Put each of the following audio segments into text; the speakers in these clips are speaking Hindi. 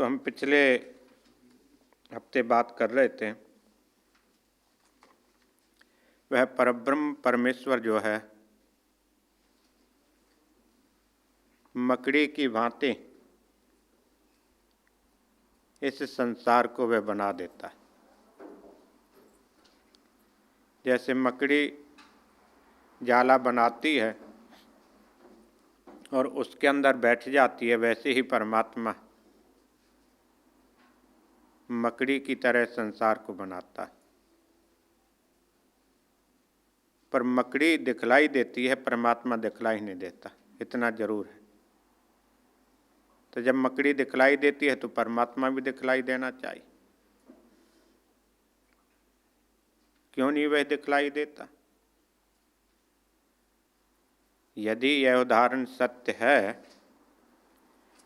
तो हम पिछले हफ्ते बात कर रहे थे, वह परब्रह्म परमेश्वर जो है मकड़ी की भांति इस संसार को वह बना देता है। जैसे मकड़ी जाला बनाती है और उसके अंदर बैठ जाती है, वैसे ही परमात्मा मकड़ी की तरह संसार को बनाता है। पर मकड़ी दिखलाई देती है, परमात्मा दिखलाई नहीं देता, इतना जरूर है। तो जब मकड़ी दिखलाई देती है तो परमात्मा भी दिखलाई देना चाहिए। क्यों नहीं वह दिखलाई देता? यदि यह उदाहरण सत्य है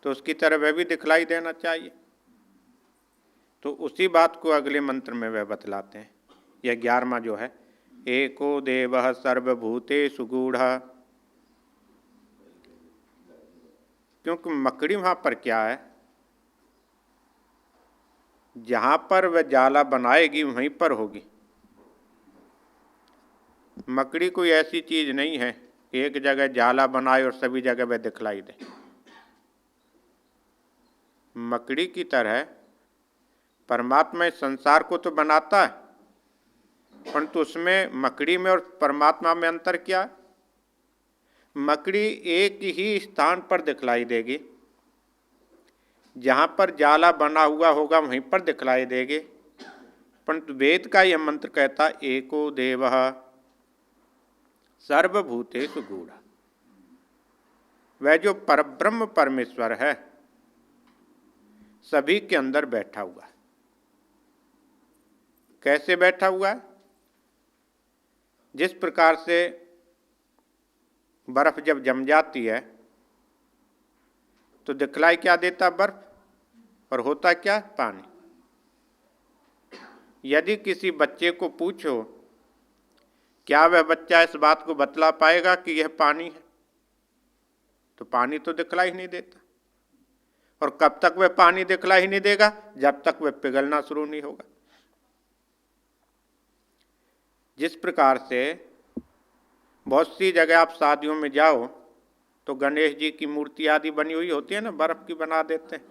तो उसकी तरह वह भी दिखलाई देना चाहिए। तो उसी बात को अगले मंत्र में वह बतलाते हैं। यह 11वां जो है, एको देवः सर्वभूतेषु गूढ़ः। क्योंकि मकड़ी वहां पर क्या है, जहां पर वह जाला बनाएगी वहीं पर होगी। मकड़ी कोई ऐसी चीज नहीं है कि एक जगह जाला बनाए और सभी जगह वह दिखलाई दे। मकड़ी की तरह परमात्मा इस संसार को तो बनाता है, परंतु उसमें मकड़ी में और परमात्मा में अंतर क्या है? मकड़ी एक ही स्थान पर दिखलाई देगी, जहां पर जाला बना हुआ होगा वहीं पर दिखलाई देगी। परंतु वेद का यह मंत्र कहता, एको देवः सर्वभूतेषु गूढ़ः। वह जो परब्रह्म परमेश्वर है सभी के अंदर बैठा हुआ है। कैसे बैठा हुआ है? जिस प्रकार से बर्फ जब जम जाती है तो दिखलाई क्या देता? बर्फ, और होता क्या? पानी। यदि किसी बच्चे को पूछो, क्या वह बच्चा इस बात को बतला पाएगा कि यह पानी है? तो पानी तो दिखलाई नहीं देता। और कब तक वह पानी दिखलाई नहीं देगा? जब तक वह पिघलना शुरू नहीं होगा। जिस प्रकार से बहुत सी जगह आप शादियों में जाओ तो गणेश जी की मूर्ति आदि बनी हुई होती है ना, बर्फ की बना देते हैं।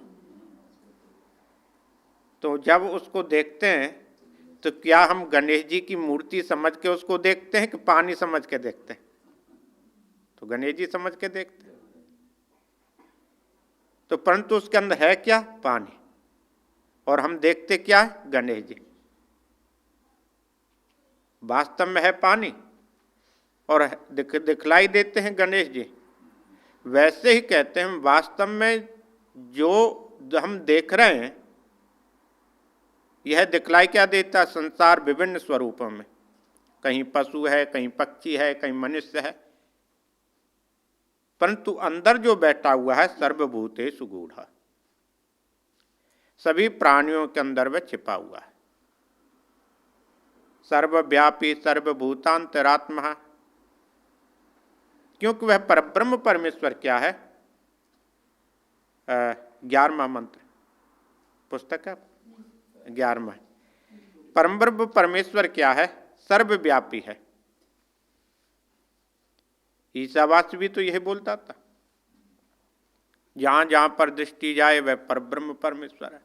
तो जब उसको देखते हैं तो क्या हम गणेश जी की मूर्ति समझ के उसको देखते हैं कि पानी समझ के देखते हैं? तो गणेश जी समझ के देखते हैं। तो परंतु उसके अंदर है क्या? पानी। और हम देखते क्या है? गणेश जी। वास्तव में है पानी और दिखलाई देते हैं गणेश जी। वैसे ही कहते हैं, वास्तव में जो हम देख रहे हैं यह दिखलाई क्या देता? संसार विभिन्न स्वरूपों में, कहीं पशु है, कहीं पक्षी है, कहीं मनुष्य है, परंतु अंदर जो बैठा हुआ है सर्वभूतेषु गूढ़ः। सभी प्राणियों के अंदर वह छिपा हुआ है। सर्वव्यापी सर्वभूतांतरात्मा। क्योंकि वह परब्रह्म परमेश्वर क्या है? 11वां मंत्र पुस्तक है 11वां। परब्रह्म परमेश्वर क्या है? सर्वव्यापी है। ईसावास्य भी तो यही बोलता था, जहां जहां पर दृष्टि जाए वह परब्रह्म परमेश्वर है,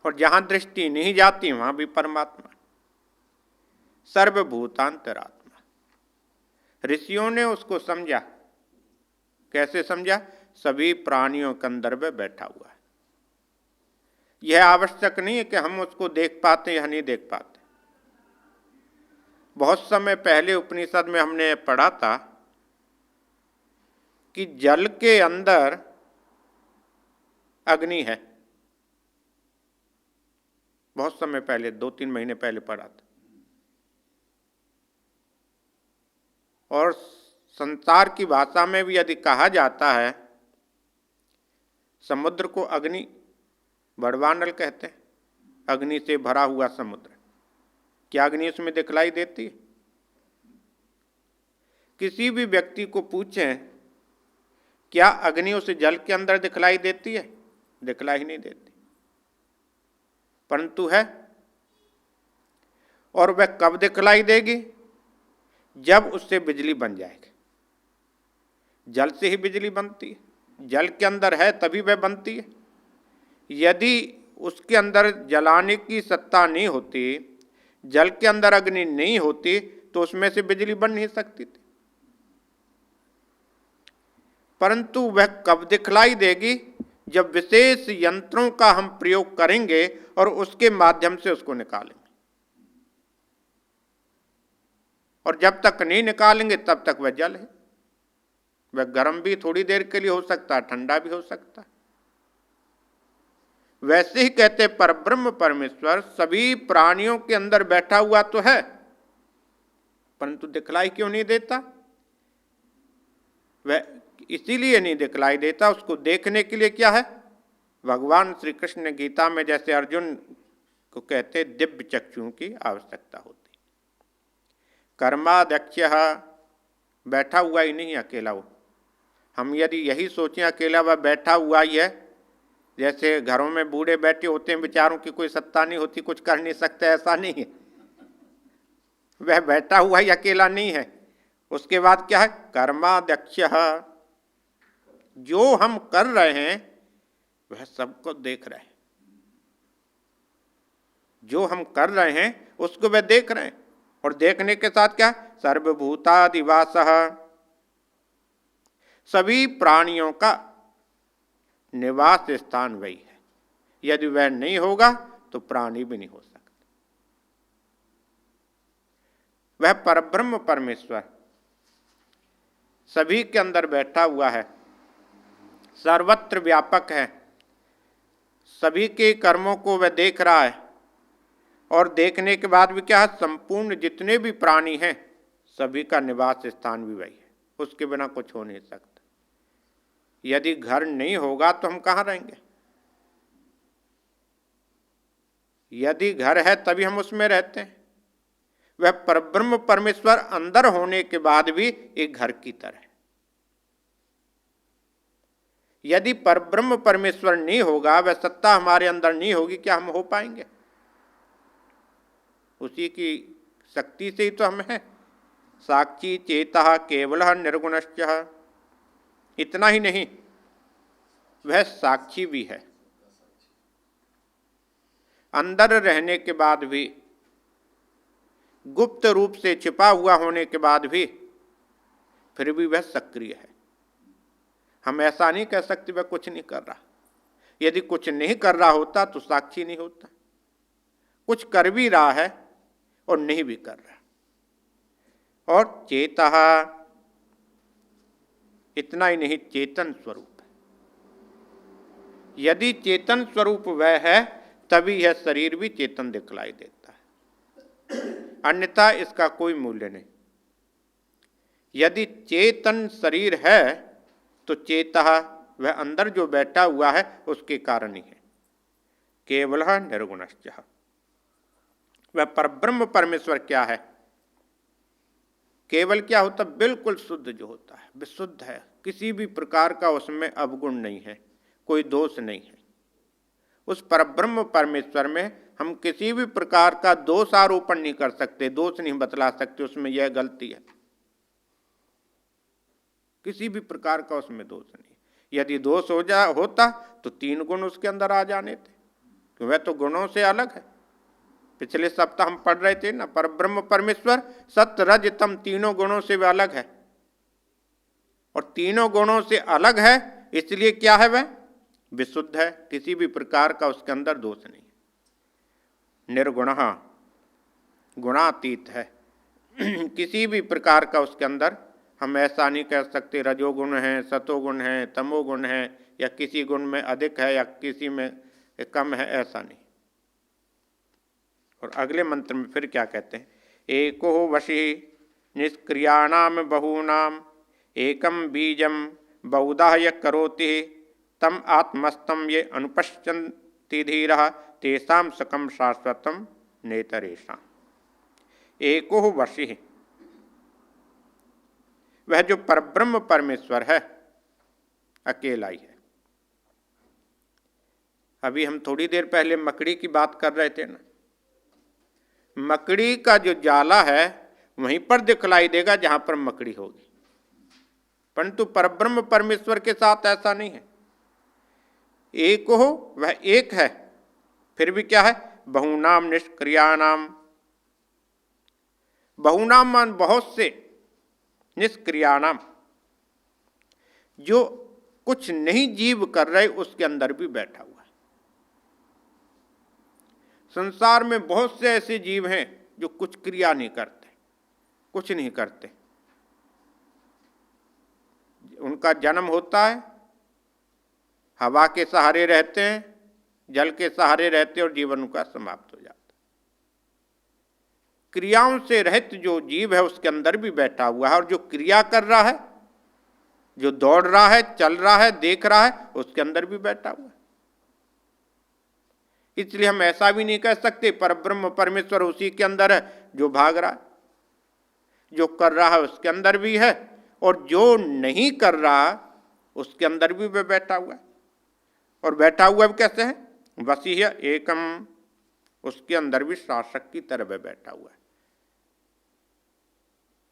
और जहां दृष्टि नहीं जाती वहां भी परमात्मा। सर्वभूतांतरात्मा। ऋषियों ने उसको समझा। कैसे समझा? सभी प्राणियों के अंदर वह बैठा हुआ है। यह आवश्यक नहीं है कि हम उसको देख पाते या नहीं देख पाते। बहुत समय पहले उपनिषद में हमने पढ़ा था कि जल के अंदर अग्नि है। बहुत समय पहले, 2-3 महीने पहले पढ़ा था। और संसार की भाषा में भी यदि कहा जाता है, समुद्र को अग्नि बड़वानल कहते हैं, अग्नि से भरा हुआ समुद्र। क्या अग्नि उसमें दिखलाई देती है? किसी भी व्यक्ति को पूछें, क्या अग्नि उस जल के अंदर दिखलाई देती है? दिखलाई नहीं देती, परंतु है। और वह कब दिखलाई देगी? जब उससे बिजली बन जाएगी। जल से ही बिजली बनती है, जल के अंदर है तभी वह बनती है। यदि उसके अंदर जलाने की सत्ता नहीं होती, जल के अंदर अग्नि नहीं होती, तो उसमें से बिजली बन नहीं सकती थी। परंतु वह कब दिखलाई देगी? जब विशेष यंत्रों का हम प्रयोग करेंगे और उसके माध्यम से उसको निकालेंगे। और जब तक नहीं निकालेंगे तब तक वह जल है। वह गर्म भी थोड़ी देर के लिए हो सकता है, ठंडा भी हो सकता है। वैसे ही कहते परब्रह्म परमेश्वर सभी प्राणियों के अंदर बैठा हुआ तो है, परंतु दिखलाई क्यों नहीं देता? वह इसीलिए नहीं दिखलाई देता, उसको देखने के लिए क्या है? भगवान श्री कृष्ण ने गीता में जैसे अर्जुन को कहते दिव्य चक्षुओं की आवश्यकता होती। कर्माध्यक्ष बैठा हुआ ही नहीं अकेला वो। हम यदि यही सोचें अकेला वह बैठा हुआ ही है, जैसे घरों में बूढ़े बैठे होते हैं, बेचारों की कोई सत्ता नहीं होती, कुछ कर नहीं सकते, ऐसा नहीं है। वह बैठा हुआ ही अकेला नहीं है। उसके बाद क्या है? कर्माध्यक्ष, जो हम कर रहे हैं वह सबको देख रहे हैं। जो हम कर रहे हैं उसको वह देख रहे हैं। और देखने के साथ क्या? सर्वभूतादिवासः, सभी प्राणियों का निवास स्थान वही है। यदि वह नहीं होगा तो प्राणी भी नहीं हो सकता। वह परब्रह्म परमेश्वर सभी के अंदर बैठा हुआ है, सर्वत्र व्यापक है, सभी के कर्मों को वह देख रहा है। और देखने के बाद भी क्या है? संपूर्ण जितने भी प्राणी हैं सभी का निवास स्थान भी वही है। उसके बिना कुछ हो नहीं सकता। यदि घर नहीं होगा तो हम कहाँ रहेंगे? यदि घर है तभी हम उसमें रहते हैं। वह परब्रह्म परमेश्वर अंदर होने के बाद भी एक घर की तरह है। यदि परब्रह्म परमेश्वर नहीं होगा, वह सत्ता हमारे अंदर नहीं होगी, क्या हम हो पाएंगे? उसी की शक्ति से ही तो हम हैं। साक्षी चेता केवल निर्गुणश्च। इतना ही नहीं, वह साक्षी भी है। अंदर रहने के बाद भी, गुप्त रूप से छिपा हुआ होने के बाद भी, फिर भी वह सक्रिय है। हम ऐसा नहीं कह सकते वह कुछ नहीं कर रहा। यदि कुछ नहीं कर रहा होता तो साक्षी नहीं होता। कुछ कर भी रहा है और नहीं भी कर रहा। और चेता, इतना ही नहीं, चेतन स्वरूप है। यदि चेतन स्वरूप वह है तभी यह शरीर भी चेतन दिखलाई देता है, अन्यथा इसका कोई मूल्य नहीं। यदि चेतन शरीर है तो चेता, वह अंदर जो बैठा हुआ है उसके कारण ही है। केवल निर्गुणश्च, वह परब्रह्म परमेश्वर क्या है? केवल क्या होता? बिल्कुल शुद्ध जो होता है, विशुद्ध है। किसी भी प्रकार का उसमें अवगुण नहीं है, कोई दोष नहीं है। उस परब्रह्म परमेश्वर में हम किसी भी प्रकार का दोष आरोपण नहीं कर सकते, दोष नहीं बतला सकते उसमें यह गलती है। किसी भी प्रकार का उसमें दोष नहीं। यदि दोष होता तो 3 गुण उसके अंदर आ जाने थे, तो वह तो गुणों से अलग है। पिछले सप्ताह हम पढ़ रहे थे ना, परब्रह्म परमेश्वर सत्य रज तम, तीनों गुणों से वह अलग है। और तीनों गुणों से अलग है इसलिए क्या है? वह विशुद्ध है, किसी भी प्रकार का उसके अंदर दोष नहीं। निर्गुण, गुणातीत है। किसी भी प्रकार का उसके अंदर हम ऐसा नहीं कह सकते रजोगुण है, सतोगुण है, तमोगुण है, या किसी गुण में अधिक है या किसी में कम है, ऐसा नहीं। और अगले मंत्र में फिर क्या कहते हैं? एको वशी निष्क्रियाणाम बहूनाम एकम बीजम बहुधा य करोति तम आत्मस्तम ये अनुपश्यन्ति धीरः तेषां सकम शाश्वतम नेतरेषाम्। एको वशी, वह जो परब्रह्म परमेश्वर है अकेला ही है। अभी हम थोड़ी देर पहले मकड़ी की बात कर रहे थे ना, मकड़ी का जो जाला है वहीं पर दिखलाई देगा जहां पर मकड़ी होगी, परंतु परब्रह्म परमेश्वर के साथ ऐसा नहीं है। एक हो वह एक है, फिर भी क्या है, बहुनाम निष्क्रियानाम। बहुनाम मान बहुत से, निष्क्रियानाम जो कुछ नहीं जीव कर रहे उसके अंदर भी बैठा हुआ है। संसार में बहुत से ऐसे जीव हैं जो कुछ क्रिया नहीं करते, कुछ नहीं करते। उनका जन्म होता है, हवा के सहारे रहते हैं, जल के सहारे रहते हैं और जीवन उनका समाप्त हो जाता है। क्रियाओं से रहित जो जीव है उसके अंदर भी बैठा हुआ है, और जो क्रिया कर रहा है, जो दौड़ रहा है, चल रहा है, देख रहा है, उसके अंदर भी बैठा हुआ है। इसलिए हम ऐसा भी नहीं कह सकते परब्रह्म परमेश्वर उसी के अंदर है जो भाग रहा है, जो कर रहा है उसके अंदर भी है, और जो नहीं कर रहा उसके अंदर भी वह बैठा हुआ है। और बैठा हुआ भी कैसे है, वसी है एकम, उसके अंदर भी शासक की तरह वह बैठा हुआ है।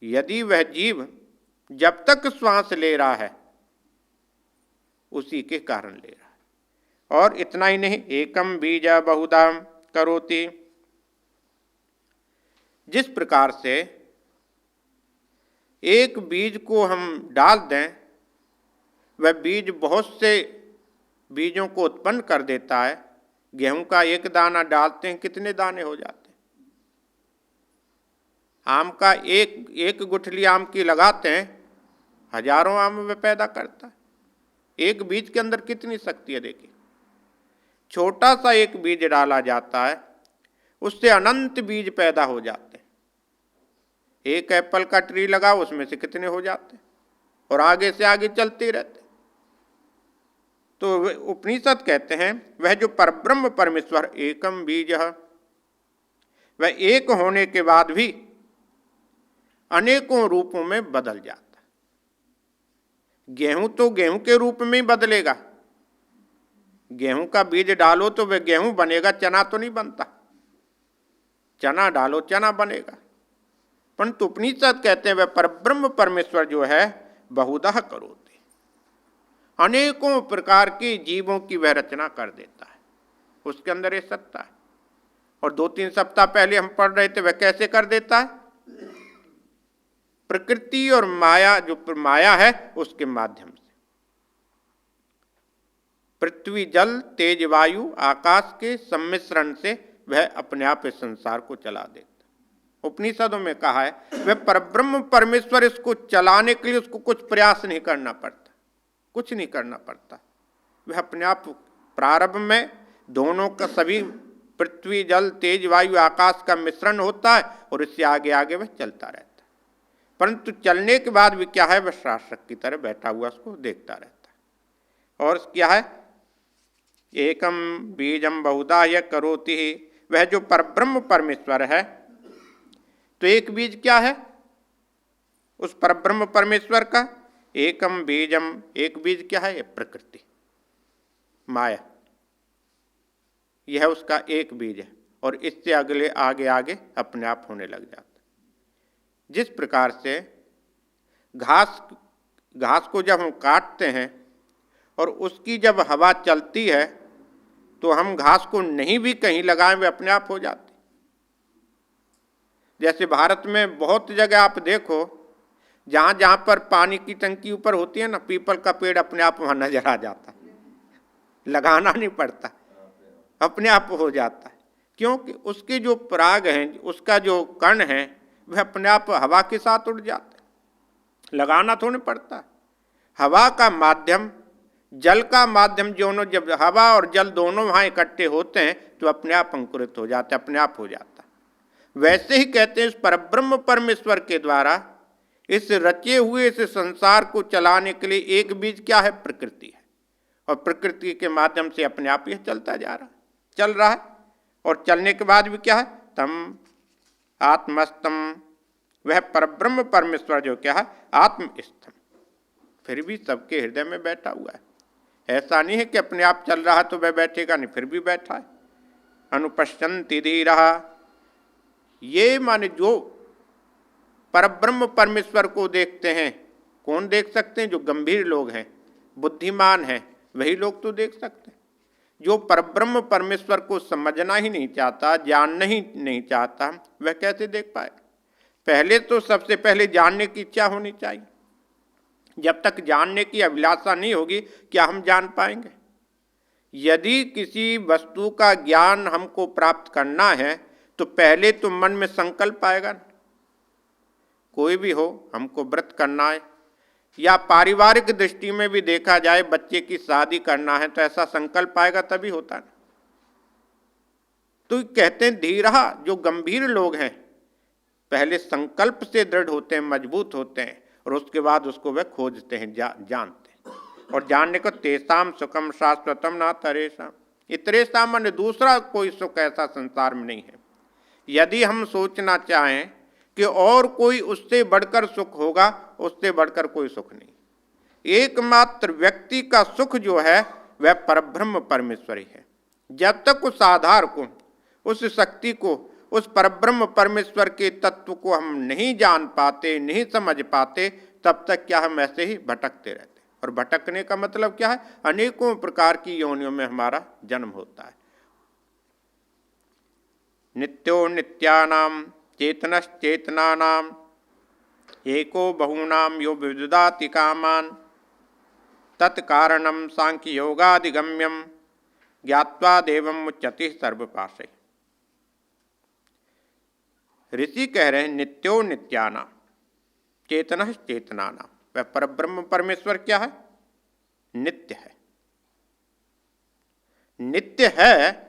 यदि वह जीव जब तक श्वास ले रहा है उसी के कारण ले रहा है। और इतना ही नहीं, एकम बीज बहुधा करोति, जिस प्रकार से एक बीज को हम डाल दें वह बीज बहुत से बीजों को उत्पन्न कर देता है। गेहूं का एक दाना डालते हैं, कितने दाने हो जाते हैं। आम का एक गुठली आम की लगाते हैं, हजारों आम वह पैदा करता है। एक बीज के अंदर कितनी शक्ति है देखिए। छोटा सा एक बीज डाला जाता है, उससे अनंत बीज पैदा हो जाते हैं। एक एप्पल का ट्री लगाओ, उसमें से कितने हो जाते हैं, और आगे से आगे चलते रहते। तो उपनिषद कहते हैं वह जो परब्रह्म परमेश्वर एकम बीज है, वह एक होने के बाद भी अनेकों रूपों में बदल जाता है। गेहूं तो गेहूं के रूप में ही बदलेगा। गेहूं का बीज डालो तो वह गेहूं बनेगा, चना तो नहीं बनता। चना डालो चना बनेगा। परंतु उपनिषद कहते हैं वह परब्रह्म परमेश्वर जो है बहुधा करोति, अनेकों प्रकार के जीवों की वह रचना कर देता है, उसके अंदर ये सत्ता है। और 2-3 सप्ताह पहले हम पढ़ रहे थे वह कैसे कर देता है, प्रकृति और माया, जो माया है उसके माध्यम से। पृथ्वी जल तेज वायु आकाश के सम्मिश्रण से वह अपने आप इस संसार को चला देता। उपनिषदों में कहा है वह परब्रह्म परमेश्वर इसको चलाने के लिए उसको कुछ प्रयास नहीं करना पड़ता, कुछ नहीं करना पड़ता। वह अपने आप प्रारंभ में दोनों का, सभी पृथ्वी जल तेज वायु आकाश का मिश्रण होता है और इससे आगे आगे वह चलता रहता है। परंतु चलने के बाद भी क्या है, वह शासक की तरह बैठा हुआ उसको देखता रहता है। और क्या है, एकम बीजम बहुधा यह करोति, वह जो परब्रह्म परमेश्वर है, तो एक बीज क्या है उस परब्रह्म परमेश्वर का, एकम बीजम, एक बीज क्या है, प्रकृति माया, यह उसका एक बीज है। और इससे अगले आगे आगे अपने आप होने लग जाता। जिस प्रकार से घास को जब हम काटते हैं और उसकी जब हवा चलती है तो हम घास को नहीं भी कहीं लगाएं वे अपने आप हो जाते। जैसे भारत में बहुत जगह आप देखो जहाँ जहाँ पर पानी की टंकी ऊपर होती है ना, पीपल का पेड़ अपने आप वहाँ नजर आ जाता है, लगाना नहीं पड़ता, अपने आप हो जाता है। क्योंकि उसके जो पराग हैं, उसका जो कण है, वह अपने आप हवा के साथ उड़ जाते हैं, लगाना थोड़ा पड़ता है। हवा का माध्यम, जल का माध्यम, दोनों जब हवा और जल दोनों वहाँ इकट्ठे होते हैं तो अपने आप अंकुरित हो जाते, अपने आप हो जाता। वैसे ही कहते हैं इस परब्रह्म परमेश्वर के द्वारा इस रचे हुए इस संसार को चलाने के लिए एक बीज क्या है, प्रकृति है। और प्रकृति के माध्यम से अपने आप यह चलता जा रहा है, चल रहा है। और चलने के बाद भी क्या है, तम आत्मस्तम, वह परब्रह्म परमेश्वर जो क्या है आत्मस्तम, फिर भी सबके हृदय में बैठा हुआ है। ऐसा नहीं है कि अपने आप चल रहा तो वह बैठेगा नहीं, फिर भी बैठा है। अनुपश्यन्ति धीरः, ये माने जो परब्रह्म परमेश्वर को देखते हैं। कौन देख सकते हैं? जो गंभीर लोग हैं, बुद्धिमान हैं, वही लोग तो देख सकते हैं। जो परब्रह्म परमेश्वर को समझना ही नहीं चाहता, जानना ही नहीं चाहता, वह कैसे देख पाएगा? पहले तो सबसे पहले जानने की इच्छा होनी चाहिए। जब तक जानने की अभिलाषा नहीं होगी, क्या हम जान पाएंगे? यदि किसी वस्तु का ज्ञान हमको प्राप्त करना है तो पहले तो मन में संकल्प आएगा। कोई भी हो, हमको व्रत करना है, या पारिवारिक दृष्टि में भी देखा जाए, बच्चे की शादी करना है, तो ऐसा संकल्प आएगा तभी होता है। तो कहते हैं धीरः, जो गंभीर लोग हैं पहले संकल्प से दृढ़ होते हैं, मजबूत होते हैं, और उसके बाद उसको वह खोजते हैं, जानते हैं। और जानने को तेसाम सुखम शाश्वतम ना तरेशम, इतरेशा मन दूसरा कोई सुख ऐसा संसार में नहीं है। यदि हम सोचना चाहें कि और कोई उससे बढ़कर सुख होगा, उससे बढ़कर कोई सुख नहीं। एकमात्र व्यक्ति का सुख जो है वह परब्रह्म परमेश्वर ही है। जब तक उस आधार को, उस शक्ति को, उस परब्रह्म परमेश्वर के तत्व को हम नहीं जान पाते, नहीं समझ पाते, तब तक क्या हम ऐसे ही भटकते रहते। और भटकने का मतलब क्या है? अनेकों प्रकार की योनियों में हमारा जन्म होता है। नित्यो नित्यानाम चेतनश्चेतनानाम एको बहूनाम यो विदुदाति कामान तत्कारणम सांख्य योगादिगम्यम ज्ञात्वा देवम मुच्यति सर्वपाशै। ऋषि कह रहे हैं नित्यो नित्यानाम चेतनश्चेतनानाम, वह परब्रह्म परमेश्वर क्या है? नित्य है। नित्य है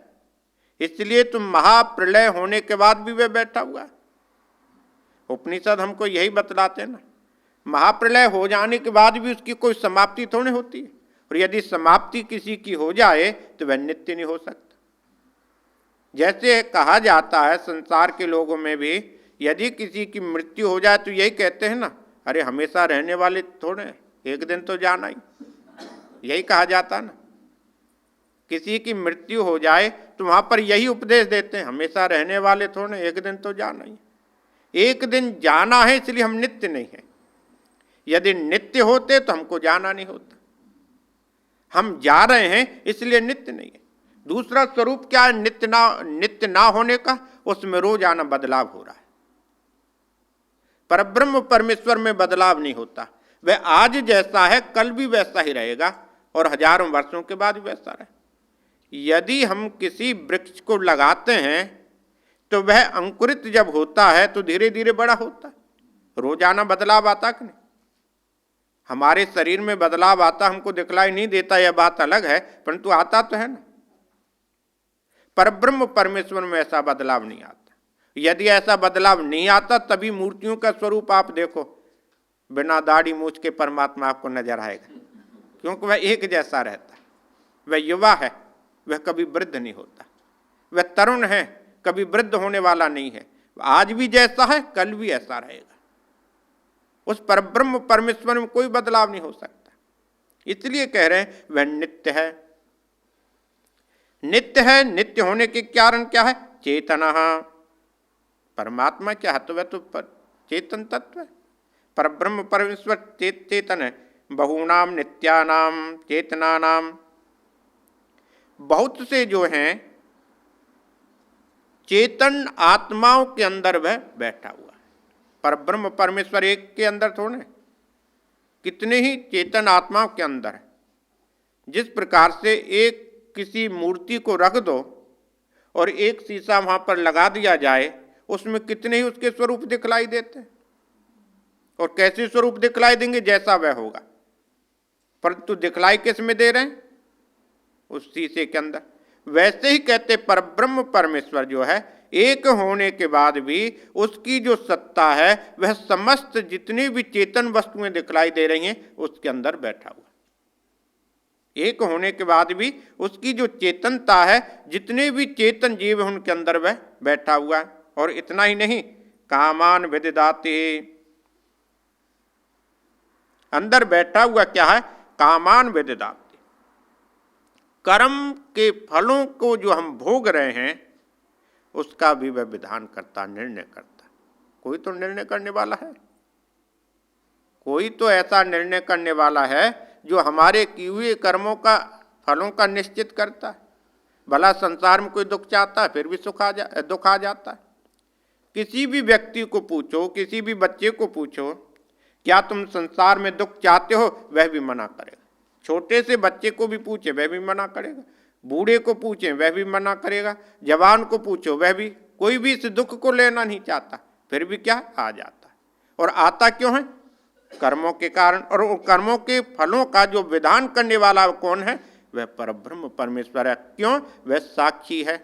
इसलिए तो महाप्रलय होने के बाद भी वह बैठा हुआ है। उपनिषद हमको यही बतलाते हैं ना, महाप्रलय हो जाने के बाद भी उसकी कोई समाप्ति थोड़ी होती है। और यदि समाप्ति किसी की हो जाए तो वह नित्य नहीं हो सकता। जैसे कहा जाता है संसार के लोगों में भी, यदि किसी की मृत्यु हो जाए तो यही कहते हैं ना, अरे हमेशा रहने वाले थोड़े, एक दिन तो जाना ही, यही कहा जाता है ना। किसी की मृत्यु हो जाए तो वहां पर यही उपदेश देते हैं, हमेशा रहने वाले थोड़े, एक दिन तो जाना ही। एक दिन जाना है इसलिए हम नित्य नहीं है। यदि नित्य होते तो हमको जाना नहीं होता। हम जा रहे हैं इसलिए नित्य नहीं है। दूसरा स्वरूप क्या है नित्य ना होने का? उसमें रोजाना बदलाव हो रहा है। परब्रह्म परमेश्वर में बदलाव नहीं होता। वह आज जैसा है कल भी वैसा ही रहेगा और हजारों वर्षों के बाद भी वैसा रहे। यदि हम किसी वृक्ष को लगाते हैं तो वह अंकुरित जब होता है तो धीरे धीरे बड़ा होता है। रोजाना बदलाव आता कि नहीं? हमारे शरीर में बदलाव आता हमको दिखलाई नहीं देता, यह बात अलग है, परंतु आता तो है ना। परब्रह्म परमेश्वर में ऐसा बदलाव नहीं आता। यदि ऐसा बदलाव नहीं आता तभी मूर्तियों का स्वरूप आप देखो, बिना दाढ़ी मूछ के परमात्मा आपको नजर आएगा, क्योंकि वह एक जैसा रहता है। वह युवा है, वह कभी वृद्ध नहीं होता। वह तरुण है, कभी वृद्ध होने वाला नहीं है। आज भी जैसा है कल भी ऐसा रहेगा। उस परब्रह्म परमेश्वर में कोई बदलाव नहीं हो सकता। इसलिए कह रहे हैं वह नित्य है। नित्य है, नित्य होने के कारण क्या है? चेतना। परमात्मा क्या है? तो वह तो चेतन तत्व है। परब्रह्म परमेश्वर चेतन है। बहूनाम नित्यानाम चेतनानाम, बहुत से जो हैं चेतन आत्माओं के अंदर वह बैठा हुआ है। परब्रह्म परमेश्वर एक के अंदर थोड़े, कितने ही चेतन आत्माओं के अंदर है। जिस प्रकार से एक किसी मूर्ति को रख दो और एक शीशा वहां पर लगा दिया जाए, उसमें कितने ही उसके स्वरूप दिखलाई देते हैं। और कैसे स्वरूप दिखलाई देंगे? जैसा वह होगा, परंतु दिखलाई किस में दे रहे हैं? उस शीशे के अंदर। वैसे ही कहते परब्रह्म परमेश्वर जो है एक होने के बाद भी उसकी जो सत्ता है वह समस्त जितनी भी चेतन वस्तुएं दिखलाई दे रही हैं उसके अंदर बैठा हुआ। एक होने के बाद भी उसकी जो चेतनता है, जितने भी चेतन जीव हैं उनके अंदर वह बैठा हुआ है। और इतना ही नहीं, कामान विदिदाते, अंदर बैठा हुआ क्या है? कामान विदिदाते, कर्म के फलों को जो हम भोग रहे हैं उसका भी वह विधान करता, निर्णय करता। कोई तो निर्णय करने वाला है, कोई तो ऐसा निर्णय करने वाला है जो हमारे किए हुए कर्मों का फलों का निश्चित करता है। भला संसार में कोई दुख चाहता है, फिर भी दुख आ जाता है। किसी भी व्यक्ति को पूछो, किसी भी बच्चे को पूछो, क्या तुम संसार में दुख चाहते हो, वह भी मना करेगा। छोटे से बच्चे को भी पूछे, वह भी मना करेगा। बूढ़े को पूछे, वह भी मना करेगा। जवान को पूछो, वह भी, कोई भी इस दुख को लेना नहीं चाहता, फिर भी क्या आ जाता है। और आता क्यों है? कर्मों के कारण। और उन कर्मों के फलों का जो विधान करने वाला कौन है? वह परब्रह्म परमेश्वर है। क्यों? वह साक्षी है।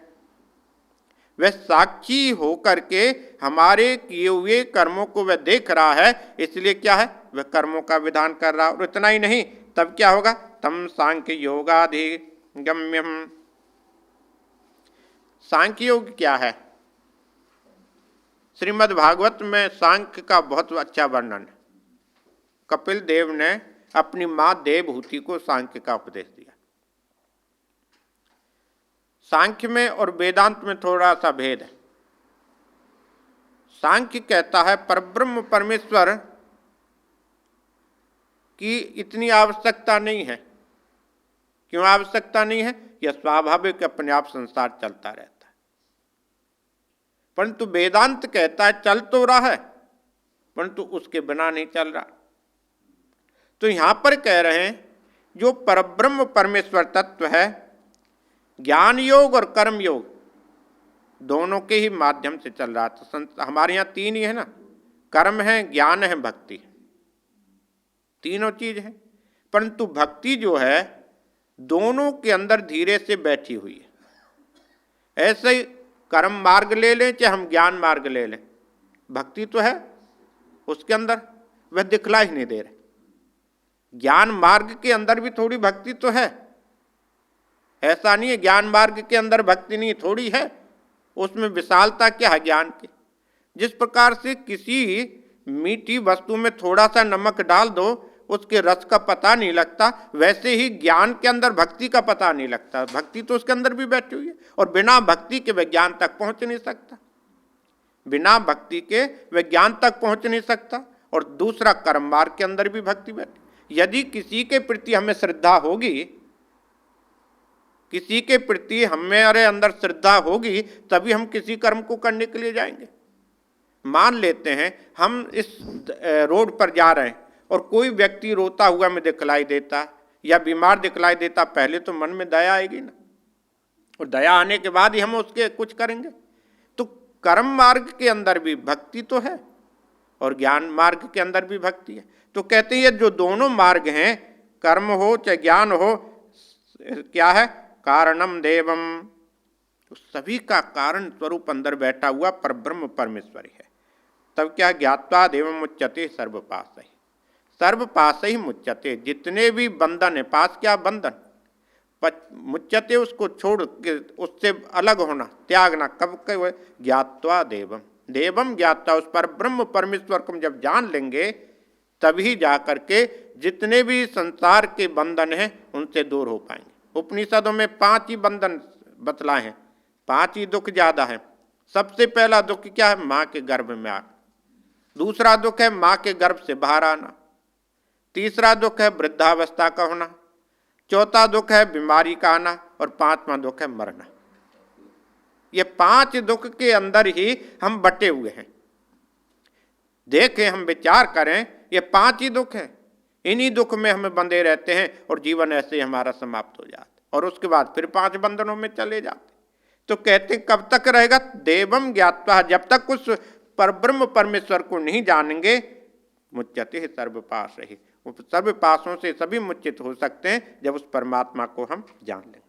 वह साक्षी होकर के हमारे किए हुए कर्मों को वह देख रहा है, इसलिए क्या है? वह कर्मों का विधान कर रहा है। और इतना ही नहीं, तब क्या होगा? तम सांख्य योगाधिगम्यम। सांख्य योग क्या है? श्रीमद् भागवत में सांख्य का बहुत अच्छा वर्णन है। कपिल देव ने अपनी मां देवहूति को सांख्य का उपदेश दिया। सांख्य में और वेदांत में थोड़ा सा भेद है। सांख्य कहता है परब्रह्म परमेश्वर की इतनी आवश्यकता नहीं है। क्यों आवश्यकता नहीं है? यह स्वाभाविक अपने आप संसार चलता रहता है। परंतु वेदांत कहता है चल तो रहा है, परंतु उसके बिना नहीं चल रहा। तो यहां पर कह रहे हैं जो परब्रह्म परमेश्वर तत्व है, ज्ञान योग और कर्म योग दोनों के ही माध्यम से चल रहा था। हमारे यहाँ तीन ही है ना, कर्म है, ज्ञान है, भक्ति है, तीनों चीज है। परंतु भक्ति जो है दोनों के अंदर धीरे से बैठी हुई है। ऐसे ही कर्म मार्ग ले लें चाहे हम ज्ञान मार्ग ले लें, भक्ति तो है उसके अंदर, वह दिखला ही नहीं दे रहे। ज्ञान मार्ग के अंदर भी थोड़ी भक्ति तो है, ऐसा नहीं है ज्ञान मार्ग के अंदर भक्ति नहीं, थोड़ी है। उसमें विशालता क्या है ज्ञान की? जिस प्रकार से किसी मीठी वस्तु में थोड़ा सा नमक डाल दो, उसके रस का पता नहीं लगता, वैसे ही ज्ञान के अंदर भक्ति का पता नहीं लगता। भक्ति तो उसके अंदर भी बैठी हुई है, और बिना भक्ति के वह ज्ञान तक पहुंच नहीं सकता। बिना भक्ति के वह ज्ञान तक पहुंच नहीं सकता। और दूसरा, कर्म मार्ग के अंदर भी भक्ति बैठी। यदि किसी के प्रति हमें श्रद्धा होगी, किसी के प्रति हमारे अंदर श्रद्धा होगी, तभी हम किसी कर्म को करने के लिए जाएंगे। मान लेते हैं हम इस रोड पर जा रहे हैं और कोई व्यक्ति रोता हुआ हमें दिखलाई देता या बीमार दिखलाई देता, पहले तो मन में दया आएगी ना, और दया आने के बाद ही हम उसके कुछ करेंगे। तो कर्म मार्ग के अंदर भी भक्ति तो है और ज्ञान मार्ग के अंदर भी भक्ति है। तो कहते हैं जो दोनों मार्ग हैं, कर्म हो चाहे ज्ञान हो, क्या है? कारणम देवम। तो सभी का कारण स्वरूप अंदर बैठा हुआ परब्रह्म परमेश्वर है। तब क्या? ज्ञात्वा देवम मुच्यते सर्वपाशै। सर्वपाशै मुच्यते, जितने भी बंधन है, पास क्या? बंधन। मुच्यते उसको छोड़ के, उससे अलग होना, त्यागना। कब? ज्ञात्वा देवम। देवम ज्ञात्वा, उस पर ब्रह्म परमेश्वर को जब जान लेंगे तभी जाकर के जितने भी संसार के बंधन हैं उनसे दूर हो पाएंगे। उपनिषदों में 5 ही बंधन बतलाए हैं, 5 ही दुख ज्यादा है। सबसे पहला दुख क्या है? माँ के गर्भ में आना। दूसरा दुख है माँ के गर्भ से बाहर आना। तीसरा दुख है वृद्धावस्था का होना। चौथा दुख है बीमारी का आना। और 5वां दुख है मरना। ये 5 दुख के अंदर ही हम बटे हुए हैं। देखें, हम विचार करें, ये 5 ही दुख हैं। इन्हीं दुख में हमें बंधे रहते हैं और जीवन ऐसे ही हमारा समाप्त हो जाता है, और उसके बाद फिर 5 बंधनों में चले जाते। तो कहते कब तक रहेगा? देवम ज्ञात्वा, जब तक उस परब्रह्म परमेश्वर को नहीं जानेंगे, मुच्यते सर्वपाशै। सर्व पासों से सभी मुच्यित हो सकते हैं जब उस परमात्मा को हम जान लें।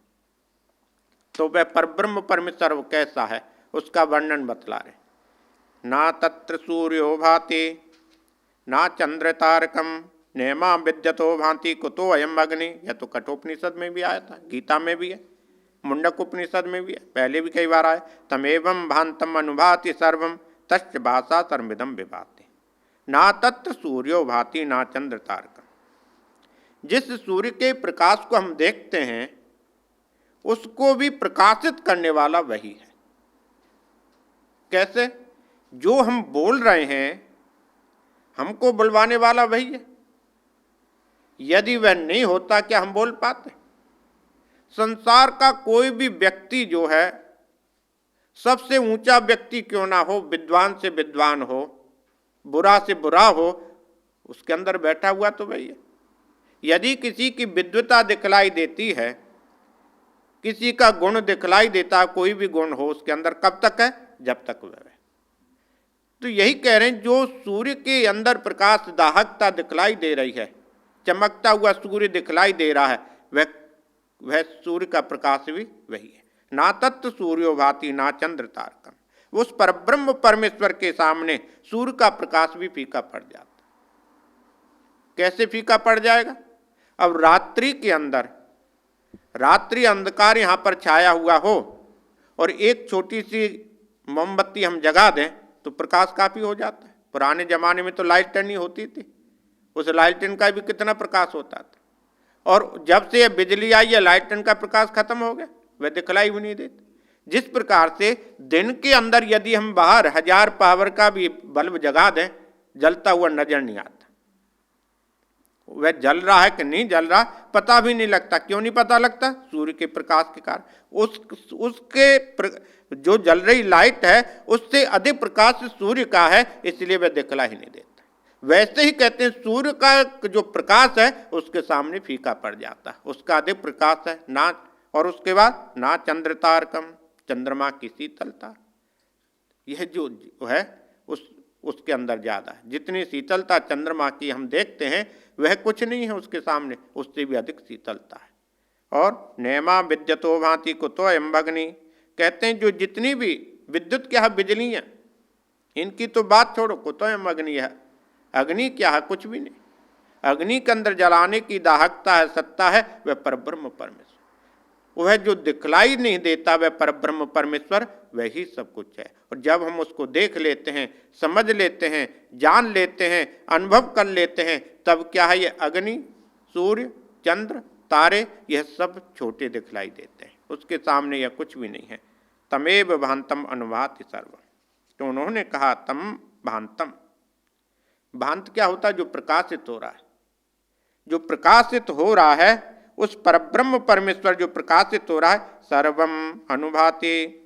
तो वह परब्रह्म परमेश्वर वो कैसा है, उसका वर्णन बतला रहे। ना तत्र सूर्यो भाति ना चंद्र तारकम नेमा विद्यतो भांति कुतो अयम अग्नि। यह तो कठोपनिषद में भी आया था, गीता में भी है, मुंडक उपनिषद में भी है, पहले भी कई बार आया। तमेवं भांतम अनुभाति सर्वम तस्य भाषा सर्वमिदं विभाति। ना तत्र सूर्यो भाति ना चंद्र तारकम। जिस सूर्य के प्रकाश को हम देखते हैं उसको भी प्रकाशित करने वाला वही है। कैसे? जो हम बोल रहे हैं हमको बुलवाने वाला वही है। यदि वह नहीं होता क्या हम बोल पाते? संसार का कोई भी व्यक्ति जो है, सबसे ऊंचा व्यक्ति क्यों ना हो, विद्वान से विद्वान हो, बुरा से बुरा हो, उसके अंदर बैठा हुआ तो वही है। यदि किसी की विद्वता दिखलाई देती है, किसी का गुण दिखलाई देता, कोई भी गुण हो उसके अंदर, कब तक है? जब तक वह है। तो यही कह रहे हैं, जो सूर्य के अंदर प्रकाश दाहकता दिखलाई दे रही है, चमकता हुआ सूर्य दिखलाई दे रहा है, वह सूर्य का प्रकाश भी वही है। ना तत्व सूर्यो भाति ना चंद्र तारकम। उस परब्रह्म परमेश्वर के सामने सूर्य का प्रकाश भी फीका पड़ जाता। कैसे फीका पड़ जाएगा? अब रात्रि के अंदर, रात्रि अंधकार यहाँ पर छाया हुआ हो और एक छोटी सी मोमबत्ती हम जगा दें तो प्रकाश काफी हो जाता है। पुराने जमाने में तो लालटेन ही होती थी, उस लालटेन का भी कितना प्रकाश होता था। और जब से बिजली आई है लालटेन का प्रकाश खत्म हो गया, वह दिखलाई भी नहीं देती। जिस प्रकार से दिन के अंदर यदि हम बाहर 1000 पावर का भी बल्ब जगा दें, जलता हुआ नजर नहीं आता। वह जल रहा है कि नहीं जल रहा पता भी नहीं लगता। क्यों नहीं पता लगता? सूर्य के प्रकाश के कारण। उसके जो जल रही लाइट है उससे अधिक प्रकाश सूर्य का है, इसलिए वह दिखला ही नहीं देता। वैसे ही कहते हैं सूर्य का जो प्रकाश है उसके सामने फीका पड़ जाता, उसका अधिक प्रकाश है ना। और उसके बाद ना चंद्र तारकम, चंद्रमा की शीतलता, यह जो है उसके अंदर ज्यादा है। जितनी शीतलता चंद्रमा की हम देखते हैं वह कुछ नहीं है उसके सामने, उससे भी अधिक शीतलता है। और नेमा विद्युतो भांति कुतो अम्बग्नि, कहते हैं जो जितनी भी विद्युत क्या है, बिजली है, इनकी तो बात छोड़ो, कुतो अम्बग्नि है, अग्नि क्या है? कुछ भी नहीं। अग्नि के अंदर जलाने की दाहकता है, सत्ता है, वह परब्रह्म परमेश्वर। वह जो दिखलाई नहीं देता वह परब्रह्म परमेश्वर वही सब कुछ है। और जब हम उसको देख लेते हैं, समझ लेते हैं, जान लेते हैं, अनुभव कर लेते हैं, तब क्या है? ये अग्नि, सूर्य, चंद्र, तारे, यह सब छोटे दिखलाई देते हैं, उसके सामने यह कुछ भी नहीं है। तमेव भांतम अनुभाति सर्वम। तो उन्होंने कहा तम भांतम। भांत क्या होता है? जो प्रकाशित हो रहा है। जो प्रकाशित हो रहा है उस परब्रह्म परमेश्वर जो प्रकाशित हो रहा है, सर्वम अनुभाति,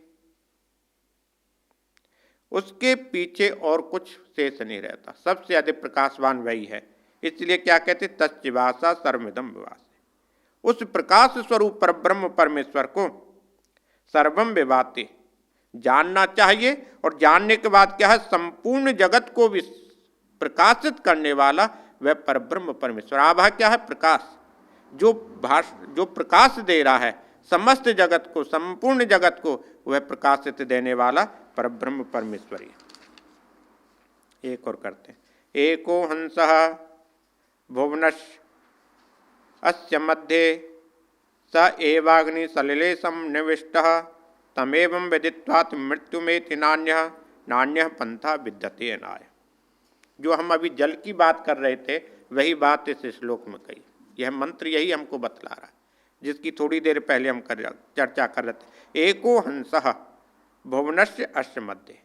उसके पीछे और कुछ शेष नहीं रहता, सबसे अधिक प्रकाशवान वही है। इसलिए क्या कहते? तच्चिवासा सर्वमिदं विभाति। उस प्रकाश स्वरूप परब्रह्म परमेश्वर को सर्वम विभाति जानना चाहिए। और जानने के बाद क्या है? संपूर्ण जगत को भी प्रकाशित करने वाला वह परब्रह्म परमेश्वर। आभा क्या है? प्रकाश। जो प्रकाश दे रहा है समस्त जगत को, संपूर्ण जगत को, वह प्रकाशित देने वाला परब्रह्म परमेश्वर ही। एक और करते हैं। एको हंसः भुवनश् अस्य मध्ये स एवाग्नि सलिलेशं निविष्टः तमेवं विदित्वात् मृत्युमेति नान्यः नान्यः पंथा विद्यते अनाय। जो हम अभी जल की बात कर रहे थे वही बात इस श्लोक में कही। यह मंत्र यही हमको बतला रहा है, जिसकी थोड़ी देर पहले हम चर्चा कर रहे थे। एको हंसः भुवनस्य अस्य मध्ये।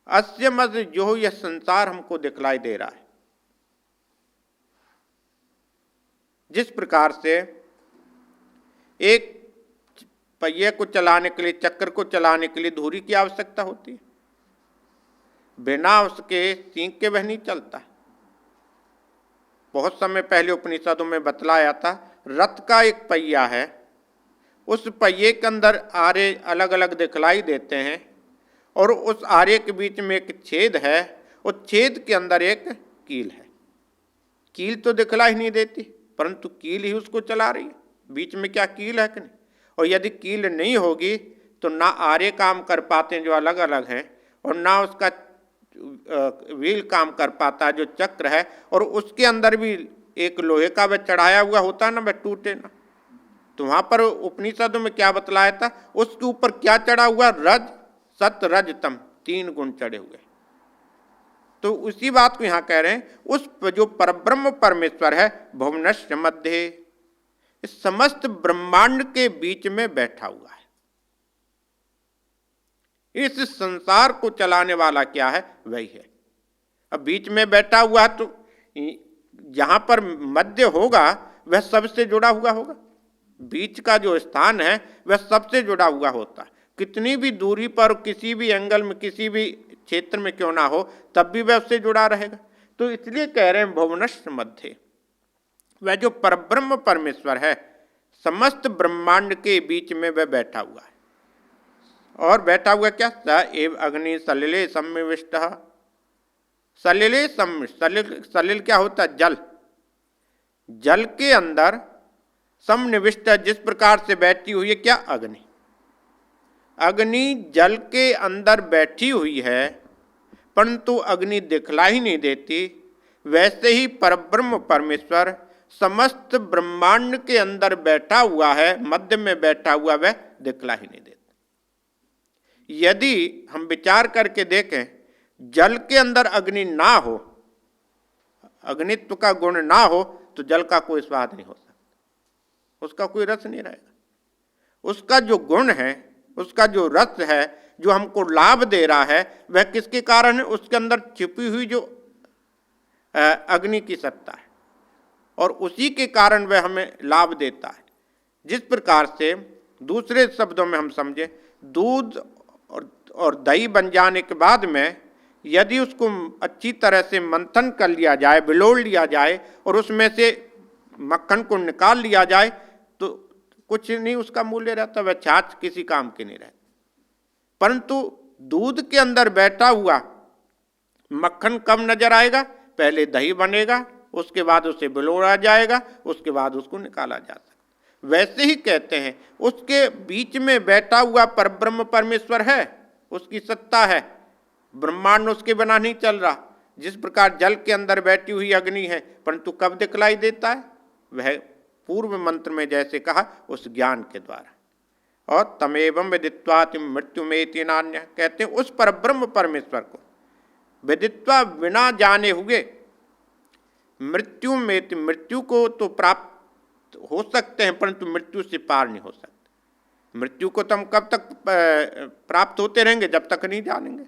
अस्य मध्य जो यह संसार हमको दिखलाई दे रहा है, जिस प्रकार से एक पहिए को चलाने के लिए, चक्र को चलाने के लिए धुरी की आवश्यकता होती है, बिना उसके सींक के वह नहीं चलता। बहुत समय पहले उपनिषदों में बतलाया था, रथ का एक पहिया है, उस पहिए के अंदर आरे अलग अलग दिखलाई देते हैं और उस आरे के बीच में एक छेद है, उस छेद के अंदर एक कील है। कील तो दिखलाई नहीं देती, परंतु कील ही उसको चला रही है। बीच में क्या कील है कि नहीं? और यदि कील नहीं होगी तो ना आरे काम कर पाते हैं जो अलग अलग हैं, और ना उसका व्हील काम कर पाता है जो चक्र है, और उसके अंदर भी एक लोहे का वह चढ़ाया हुआ होता है ना, वह टूटे ना। तो वहां पर उपनिषदों में क्या बतलाया था? उसके ऊपर क्या चढ़ा हुआ? रज सत रज तम, 3 गुण चढ़े हुए। तो उसी बात को यहाँ कह रहे हैं, उस जो परब्रह्म परमेश्वर है भुवनस्य मध्ये, इस समस्त ब्रह्मांड के बीच में बैठा हुआ है। इस संसार को चलाने वाला क्या है? वही है। अब बीच में बैठा हुआ है तो जहां पर मध्य होगा वह सबसे जुड़ा हुआ होगा। बीच का जो स्थान है वह सबसे जुड़ा हुआ होता है। कितनी भी दूरी पर, किसी भी एंगल में, किसी भी क्षेत्र में क्यों ना हो, तब भी वह उससे जुड़ा रहेगा। तो इसलिए कह रहे हैं भुवनस्य मध्य, वह जो परब्रह्म परमेश्वर है समस्त ब्रह्मांड के बीच में वह बैठा हुआ है। और बैठा हुआ क्या? स एव अग्नि सलिले सम्निविष्ट। सलिले सलिल क्या होता है? जल। जल के अंदर समनिविष्ट, जिस प्रकार से बैठी हुई है क्या? अग्नि। अग्नि जल के अंदर बैठी हुई है परंतु अग्नि दिखला ही नहीं देती। वैसे ही परब्रह्म परमेश्वर समस्त ब्रह्मांड के अंदर बैठा हुआ है, मध्य में बैठा हुआ, वह दिखला ही नहीं देता। यदि हम विचार करके देखें, जल के अंदर अग्नि ना हो, अग्नित्व का गुण ना हो, तो जल का कोई स्वाद नहीं हो सकता, उसका कोई रस नहीं रहेगा। उसका जो गुण है, उसका जो रस है, जो हमको लाभ दे रहा है, वह किसके कारण है? उसके अंदर छिपी हुई जो अग्नि की सत्ता है, और उसी के कारण वह हमें लाभ देता है। जिस प्रकार से दूसरे शब्दों में हम समझे, दूध और दही बन जाने के बाद में यदि उसको अच्छी तरह से मंथन कर लिया जाए, बिलोड़ लिया जाए और उसमें से मक्खन को निकाल लिया जाए, तो कुछ नहीं उसका मूल्य रहता, वह छाछ किसी काम की नहीं रहती। परंतु दूध के अंदर बैठा हुआ मक्खन कब नजर आएगा? पहले दही बनेगा, उसके बाद उसे बिलोड़ा जाएगा, उसके बाद उसको निकाला जा सकता। वैसे ही कहते हैं उसके बीच में बैठा हुआ परब्रह्म परमेश्वर है, उसकी सत्ता है, ब्रह्मांड उसके बिना नहीं चल रहा। जिस प्रकार जल के अंदर बैठी हुई अग्नि है, परंतु कब दिखलाई देता है? वह पूर्व मंत्र में जैसे कहा, उस ज्ञान के द्वारा। और तमेवं विदित्वाति मृत्युमेति नान्यः, कहते हैं उस परब्रह्म परमेश्वर को विदित्वा, बिना जाने हुए, मृत्यु में, मृत्यु को तो प्राप्त हो सकते हैं परंतु मृत्यु से पार नहीं हो सकते। मृत्यु को तो हम कब तक प्राप्त होते रहेंगे? जब तक नहीं जानेंगे।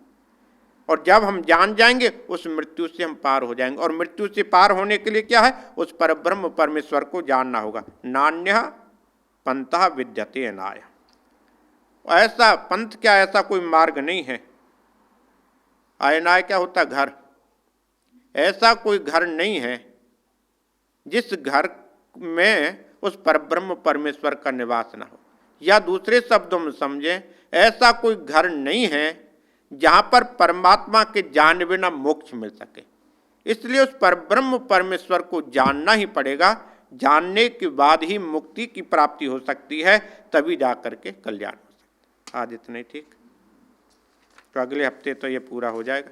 और जब हम जान जाएंगे उस मृत्यु से हम पार हो जाएंगे। और मृत्यु से पार होने के लिए क्या है? उस परब्रह्म परमेश्वर को जानना होगा। नान्यः पंथः विद्यते अनाय, ऐसा पंथ क्या, ऐसा कोई मार्ग नहीं है। अयनाय क्या होता? घर। ऐसा कोई घर नहीं है जिस घर में उस परब्रह्म परमेश्वर का निवास ना हो। या दूसरे शब्दों में समझें, ऐसा कोई घर नहीं है जहां पर परमात्मा के जाने बिना मोक्ष मिल सके। इसलिए उस परब्रह्म परमेश्वर को जानना ही पड़ेगा। जानने के बाद ही मुक्ति की प्राप्ति हो सकती है, तभी जाकर के कल्याण हो सकता है। आज इतने ठीक, तो अगले हफ्ते तो ये पूरा हो जाएगा।